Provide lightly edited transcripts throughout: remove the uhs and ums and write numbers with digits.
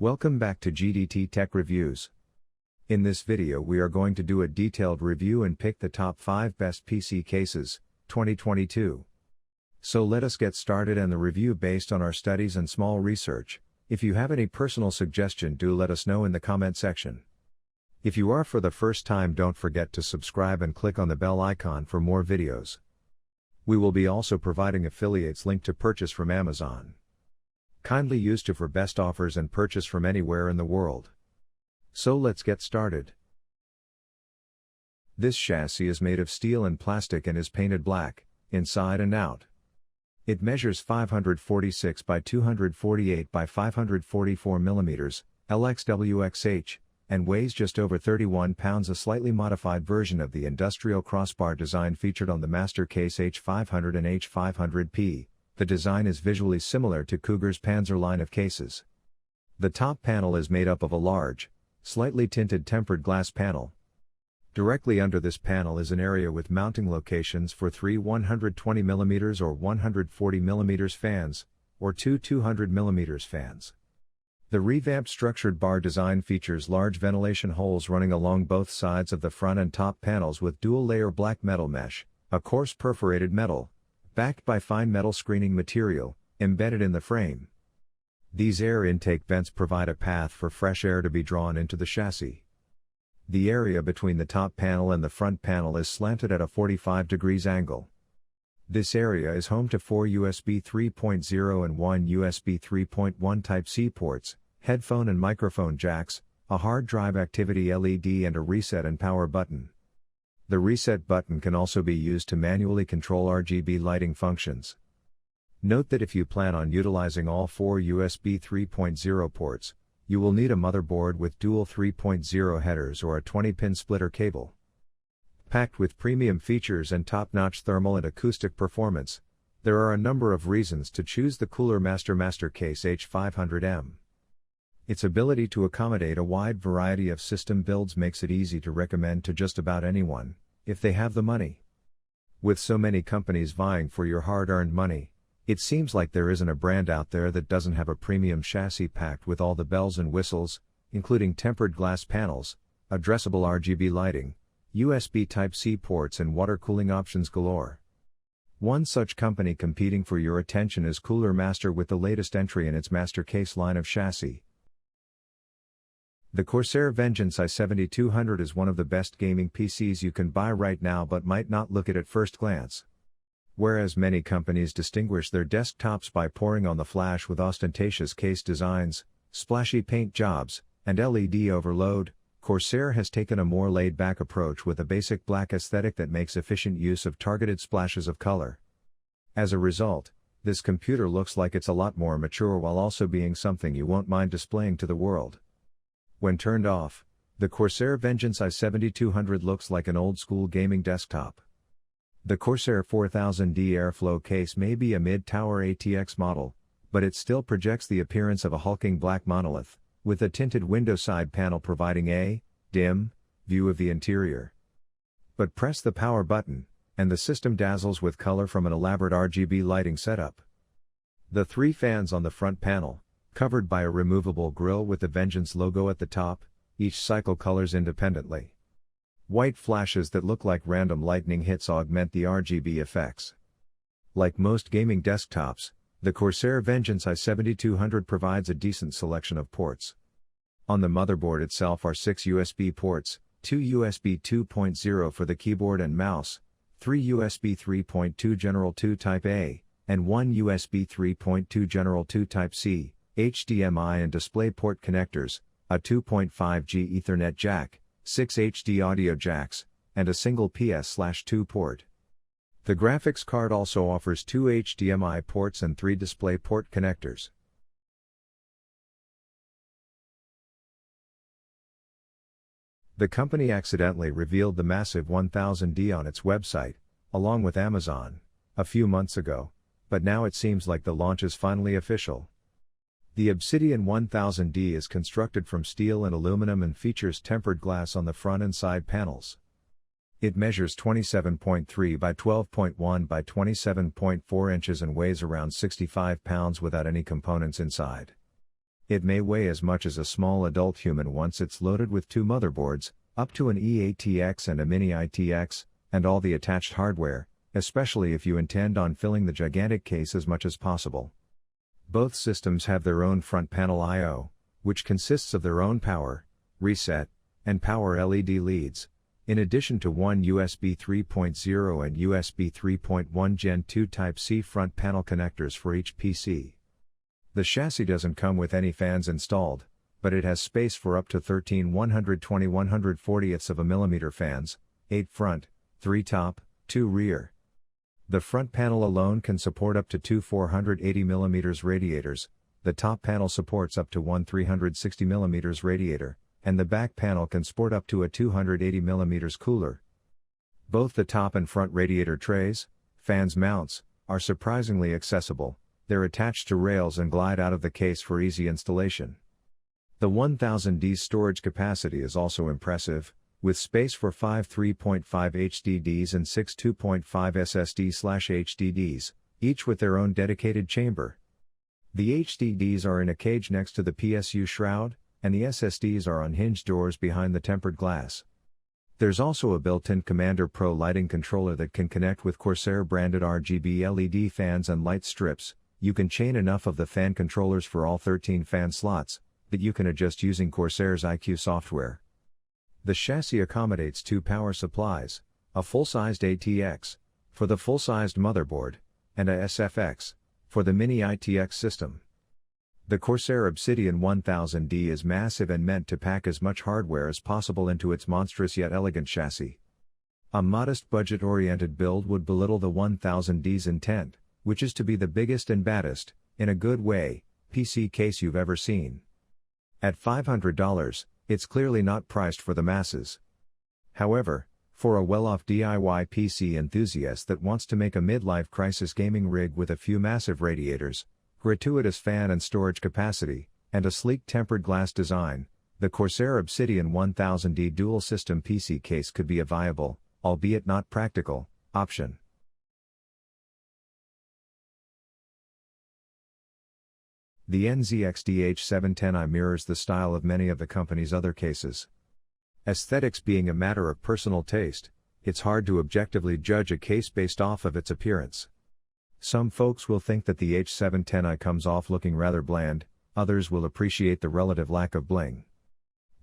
Welcome back to GDT Tech Reviews. In this video we are going to do a detailed review and pick the top 5 best PC cases, 2022. So let us get started and the review based on our studies and small research. If you have any personal suggestion, do let us know in the comment section. If you are for the first time, don't forget to subscribe and click on the bell icon for more videos. We will be also providing affiliates link to purchase from Amazon. Kindly use to for best offers and purchase from anywhere in the world. So let's get started. This chassis is made of steel and plastic and is painted black, inside and out. It measures 546 by 248 by 544 mm, LXWXH, and weighs just over 31 pounds. A slightly modified version of the industrial crossbar design featured on the Master Case H500 and H500P. The design is visually similar to Cougar's Panzer line of cases. The top panel is made up of a large, slightly tinted tempered glass panel. Directly under this panel is an area with mounting locations for 3 120mm or 140mm fans, or 2 200mm fans. The revamped structured bar design features large ventilation holes running along both sides of the front and top panels with dual-layer black metal mesh, a coarse perforated metal, backed by fine metal screening material, embedded in the frame. These air intake vents provide a path for fresh air to be drawn into the chassis. The area between the top panel and the front panel is slanted at a 45 degrees angle. This area is home to 4 USB 3.0 and 1 USB 3.1 Type-C ports, headphone and microphone jacks, a hard drive activity LED and a reset and power button. The reset button can also be used to manually control RGB lighting functions. Note that if you plan on utilizing all 4 USB 3.0 ports, you will need a motherboard with dual 3.0 headers or a 20-pin splitter cable. Packed with premium features and top-notch thermal and acoustic performance, there are a number of reasons to choose the Cooler Master Case H500M. Its ability to accommodate a wide variety of system builds makes it easy to recommend to just about anyone, if they have the money. With so many companies vying for your hard-earned money, it seems like there isn't a brand out there that doesn't have a premium chassis packed with all the bells and whistles, including tempered glass panels, addressable RGB lighting, USB Type-C ports and water cooling options galore. One such company competing for your attention is Cooler Master with the latest entry in its Master Case line of chassis. The Corsair Vengeance i7200 is one of the best gaming PCs you can buy right now but might not look at first glance. Whereas many companies distinguish their desktops by pouring on the flash with ostentatious case designs, splashy paint jobs, and LED overload, Corsair has taken a more laid-back approach with a basic black aesthetic that makes efficient use of targeted splashes of color. As a result, this computer looks like it's a lot more mature while also being something you won't mind displaying to the world. When turned off, the Corsair Vengeance i7200 looks like an old-school gaming desktop. The Corsair 4000D Airflow case may be a mid-tower ATX model, but it still projects the appearance of a hulking black monolith, with a tinted window side panel providing a dim view of the interior. But press the power button, and the system dazzles with color from an elaborate RGB lighting setup. The 3 fans on the front panel, covered by a removable grille with the Vengeance logo at the top, each cycle colors independently. White flashes that look like random lightning hits augment the RGB effects. Like most gaming desktops, the Corsair Vengeance i7200 provides a decent selection of ports. On the motherboard itself are 6 USB ports, 2 USB 2.0 for the keyboard and mouse, 3 USB 3.2 General 2 Type A, and 1 USB 3.2 General 2 Type C, HDMI and DisplayPort connectors, a 2.5G Ethernet jack, 6 HD audio jacks, and a single PS/2 port. The graphics card also offers 2 HDMI ports and 3 DisplayPort connectors. The company accidentally revealed the massive 1000D on its website, along with Amazon, a few months ago, but now it seems like the launch is finally official. The Obsidian 1000D is constructed from steel and aluminum and features tempered glass on the front and side panels. It measures 27.3 by 12.1 by 27.4 inches and weighs around 65 pounds without any components inside. It may weigh as much as a small adult human once it's loaded with two motherboards, up to an e-ATX and a mini-ITX, and all the attached hardware, especially if you intend on filling the gigantic case as much as possible. Both systems have their own front panel I/O, which consists of their own power, reset, and power LED leads, in addition to one USB 3.0 and USB 3.1 Gen 2 Type-C front panel connectors for each PC. The chassis doesn't come with any fans installed, but it has space for up to 13 120/140ths of a millimeter fans, 8 front, 3 top, 2 rear. The front panel alone can support up to two 480mm radiators, the top panel supports up to one 360mm radiator, and the back panel can sport up to a 280mm cooler. Both the top and front radiator trays, fans mounts, are surprisingly accessible. They're attached to rails and glide out of the case for easy installation. The 1000D's storage capacity is also impressive, with space for 5 3.5 HDDs and 6 2.5 SSD/HDDs, each with their own dedicated chamber. The HDDs are in a cage next to the PSU shroud, and the SSDs are on hinged doors behind the tempered glass. There's also a built-in Commander Pro lighting controller that can connect with Corsair branded RGB LED fans and light strips. You can chain enough of the fan controllers for all 13 fan slots that you can adjust using Corsair's IQ software. The chassis accommodates two power supplies, a full-sized ATX, for the full-sized motherboard, and a SFX, for the mini-ITX system. The Corsair Obsidian 1000D is massive and meant to pack as much hardware as possible into its monstrous yet elegant chassis. A modest budget-oriented build would belittle the 1000D's intent, which is to be the biggest and baddest, in a good way, PC case you've ever seen. At $500, it's clearly not priced for the masses. However, for a well-off DIY PC enthusiast that wants to make a midlife crisis gaming rig with a few massive radiators, gratuitous fan and storage capacity, and a sleek tempered glass design, the Corsair Obsidian 1000D dual system PC case could be a viable, albeit not practical, option. The NZXT H710i mirrors the style of many of the company's other cases. Aesthetics being a matter of personal taste, it's hard to objectively judge a case based off of its appearance. Some folks will think that the H710i comes off looking rather bland, others will appreciate the relative lack of bling.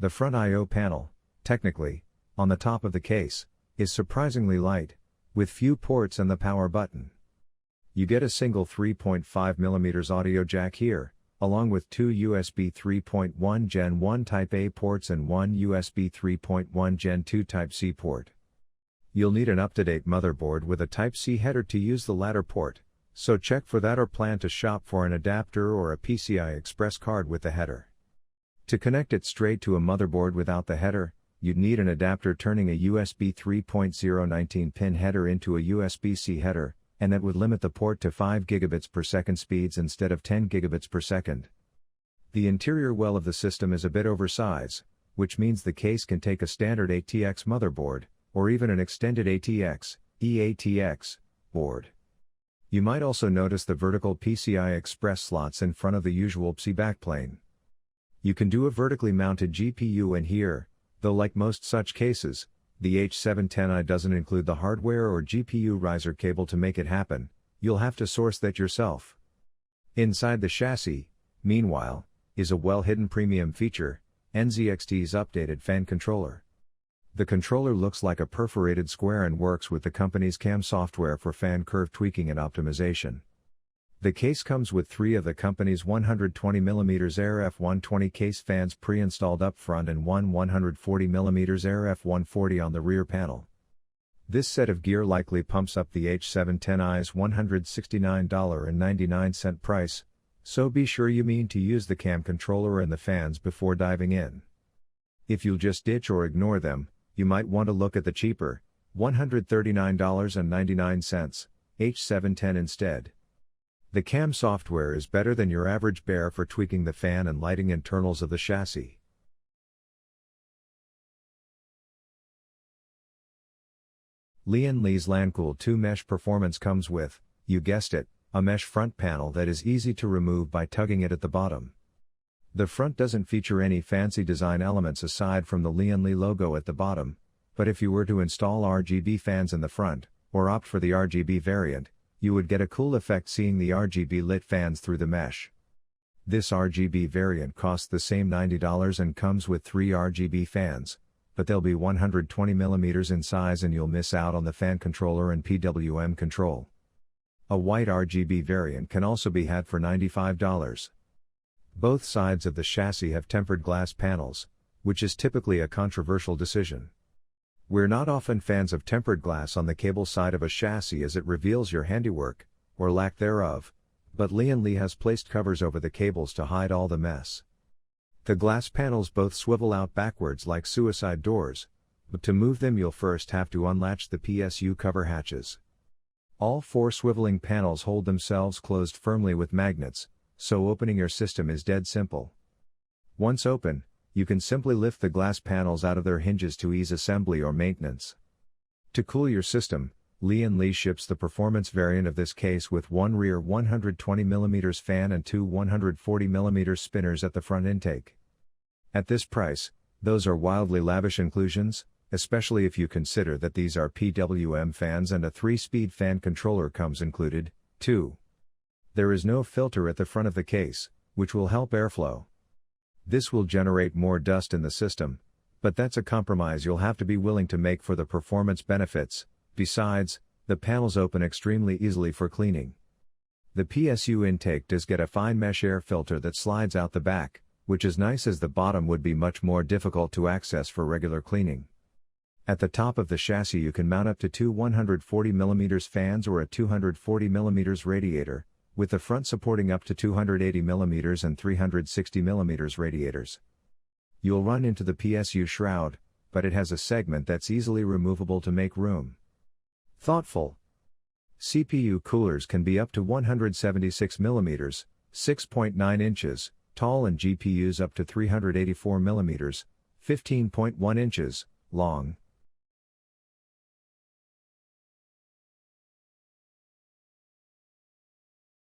The front I/O panel, technically, on the top of the case, is surprisingly light, with few ports and the power button. You get a single 3.5mm audio jack here, along with two USB 3.1 Gen 1 Type-A ports and one USB 3.1 Gen 2 Type-C port. You'll need an up-to-date motherboard with a Type-C header to use the latter port, so check for that or plan to shop for an adapter or a PCI Express card with the header. To connect it straight to a motherboard without the header, you'd need an adapter turning a USB 3.0 19-pin header into a USB-C header, and that would limit the port to 5 gigabits per second speeds instead of 10 gigabits per second. The interior well of the system is a bit oversized, which means the case can take a standard ATX motherboard, or even an extended ATX, eATX, board. You might also notice the vertical PCI Express slots in front of the usual PCI backplane. You can do a vertically mounted GPU in here, though like most such cases, the H710i doesn't include the hardware or GPU riser cable to make it happen. You'll have to source that yourself. Inside the chassis, meanwhile, is a well-hidden premium feature, NZXT's updated fan controller. The controller looks like a perforated square and works with the company's CAM software for fan curve tweaking and optimization. The case comes with 3 of the company's 120mm Air F120 case fans pre-installed up front and one 140mm Air F140 on the rear panel. This set of gear likely pumps up the H710i's $169.99 price, so be sure you mean to use the CAM controller and the fans before diving in. If you'll just ditch or ignore them, you might want to look at the cheaper, $139.99, H710 instead. The CAM software is better than your average bear for tweaking the fan and lighting internals of the chassis. Lian Li's Lancool 2 mesh performance comes with, you guessed it, a mesh front panel that is easy to remove by tugging it at the bottom. The front doesn't feature any fancy design elements aside from the Lian logo at the bottom, but if you were to install RGB fans in the front, or opt for the RGB variant, you would get a cool effect seeing the RGB lit fans through the mesh. This RGB variant costs the same $90 and comes with 3 RGB fans, but they'll be 120mm in size and you'll miss out on the fan controller and PWM control. A white RGB variant can also be had for $95. Both sides of the chassis have tempered glass panels, which is typically a controversial decision. We're not often fans of tempered glass on the cable side of a chassis as it reveals your handiwork, or lack thereof, but Lian has placed covers over the cables to hide all the mess. The glass panels both swivel out backwards like suicide doors, but to move them you'll first have to unlatch the PSU cover hatches. All 4 swiveling panels hold themselves closed firmly with magnets, so opening your system is dead simple. Once open, you can simply lift the glass panels out of their hinges to ease assembly or maintenance. To cool your system, Lian ships the performance variant of this case with one rear 120mm fan and 2 140mm spinners at the front intake. At this price, those are wildly lavish inclusions, especially if you consider that these are PWM fans and a 3-speed fan controller comes included, too. There is no filter at the front of the case, which will help airflow. This will generate more dust in the system, but that's a compromise you'll have to be willing to make for the performance benefits. Besides, the panels open extremely easily for cleaning. The PSU intake does get a fine mesh air filter that slides out the back, which is nice as the bottom would be much more difficult to access for regular cleaning. At the top of the chassis you can mount up to 2 140mm fans or a 240mm radiator, with the front supporting up to 280mm and 360mm radiators. You'll run into the PSU shroud, but it has a segment that's easily removable to make room. Thoughtful. CPU coolers can be up to 176mm, 6.9 inches, tall and GPUs up to 384mm, 15.1 inches, long.